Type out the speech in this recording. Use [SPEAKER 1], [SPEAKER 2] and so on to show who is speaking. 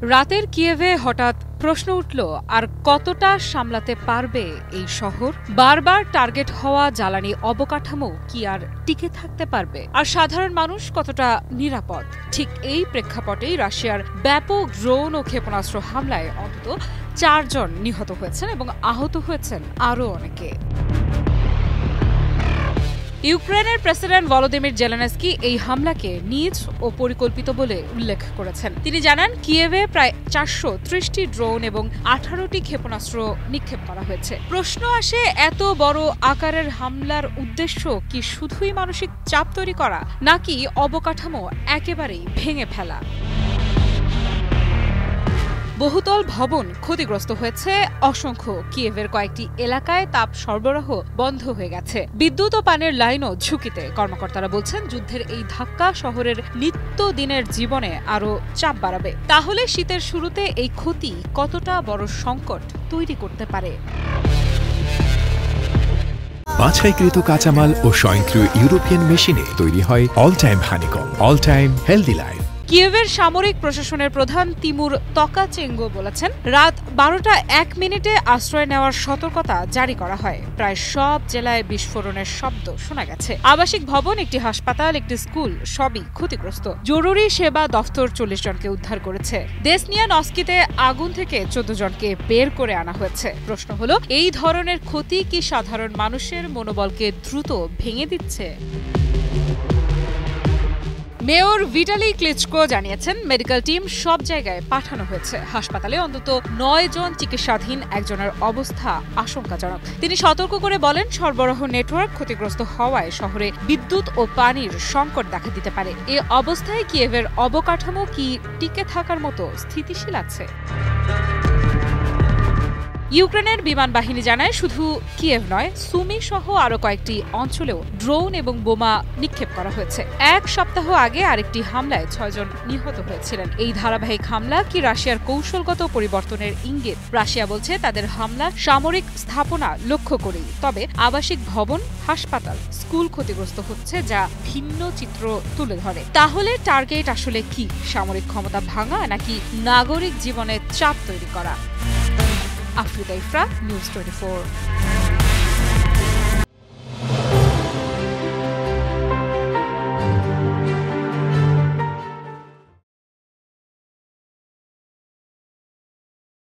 [SPEAKER 1] রাতের কিয়েভে হঠাৎ প্রশ্ন উঠল, আর কতটা সামলাতে পারবে এই শহর? বারবার টার্গেট হওয়া জ্বালানি অবকাঠামো কি আর টিকে থাকতে পারবে? আর সাধারণ মানুষ কতটা নিরাপদ? ঠিক এই প্রেক্ষাপটেই রাশিয়ার ব্যাপক ড্রোন ও ক্ষেপণাস্ত্র হামলায় অন্তত ৪ জন নিহত হয়েছেন এবং আহত হয়েছেন আরও অনেকে। ইউক্রেনের প্রেসিডেন্ট ভলোদিমির জেলেনস্কি এই হামলাকে নিজ ও পরিকল্পিত বলে উল্লেখ করেছেন। তিনি জানান, কিয়েভে প্রায় ৪৩০টি ড্রোন এবং ১৮টি ক্ষেপণাস্ত্র নিক্ষেপ করা হয়েছে। প্রশ্ন আসে, এত বড় আকারের হামলার উদ্দেশ্য কি শুধুই মানসিক চাপ তৈরি করা, নাকি অবকাঠামো একেবারেই ভেঙে ফেলা? বহুতল ভবন ক্ষতিগ্রস্ত হয়েছে, অসংখ্য কিয়েভের কয়েকটি এলাকায় তাপ সরবরাহ বন্ধ হয়ে গেছে, বিদ্যুৎ ও পানির লাইনও ঝুঁকিতে। কর্মকর্তারা বলছেন, যুদ্ধের এই ধাক্কা শহরের নিত্যদিনের জীবনে আরও চাপ বাড়াবে। তাহলে শীতের শুরুতে এই ক্ষতি কতটা বড় সংকট তৈরি করতে পারে?
[SPEAKER 2] বাছাইকৃত কাঁচামাল ও স্বয়ংক্রিয় ইউরোপিয়ান মেশিনে তৈরি হয় all time honeycomb, all time healthy life.
[SPEAKER 1] কিয়েভের সামরিক প্রশাসনের প্রধান তিমুর তকাচেঙ্গো বলেছেন, রাত ১২টা ১ মিনিটে আশ্রয় নেওয়ার সতর্কতা জারি করা হয়। প্রায় সব জেলায় বিস্ফোরণের শব্দ শোনা গেছে। আবাসিক ভবন, একটি হাসপাতাল, একটি স্কুল সবই ক্ষতিগ্রস্ত। জরুরি সেবা দফতর ৪০ জনকে উদ্ধার করেছে। দেসনিয়ানস্কিতে আগুন থেকে ১৪ জনকে বের করে আনা হয়েছে। প্রশ্ন হলো, এই ধরনের ক্ষতি কি সাধারণ মানুষের মনোবলকে দ্রুত ভেঙে দিচ্ছে? মেয়র ভিটালি ক্লিচকো জানিয়েছেন, মেডিকেল টিম সব জায়গায় পাঠানো হয়েছে। হাসপাতালে অন্তত ৯ জন চিকিৎসাধীন, একজনের অবস্থা আশঙ্কাজনক। তিনি সতর্ক করে বলেন, সরবরাহ নেটওয়ার্ক ক্ষতিগ্রস্ত হওয়ায় শহরে বিদ্যুৎ ও পানির সংকট দেখা দিতে পারে। এ অবস্থায় কিয়েভের অবকাঠামো কি টিকে থাকার মতো স্থিতিশীল আছে? ইউক্রেনের বিমান বাহিনী জানায়, শুধু কিয়েভ নয়, সুমি সহ আরও কয়েকটি অঞ্চলেও ড্রোন এবং বোমা নিক্ষেপ করা হয়েছে। ১ সপ্তাহ আগে আরেকটি হামলায় ৬ জন নিহত হয়েছিলেন। এই ধারাবাহিক হামলা কি রাশিয়ার কৌশলগত পরিবর্তনের ইঙ্গিত? রাশিয়া বলছে, তাদের হামলা সামরিক স্থাপনা লক্ষ্য করেই। তবে আবাসিক ভবন, হাসপাতাল, স্কুল ক্ষতিগ্রস্ত হচ্ছে, যা ভিন্ন চিত্র তুলে ধরে। তাহলে টার্গেট আসলে কি? সামরিক ক্ষমতা ভাঙা, নাকি নাগরিক জীবনে চাপ তৈরি করা? আফ্রিদা ইফরা, নিউজ 24।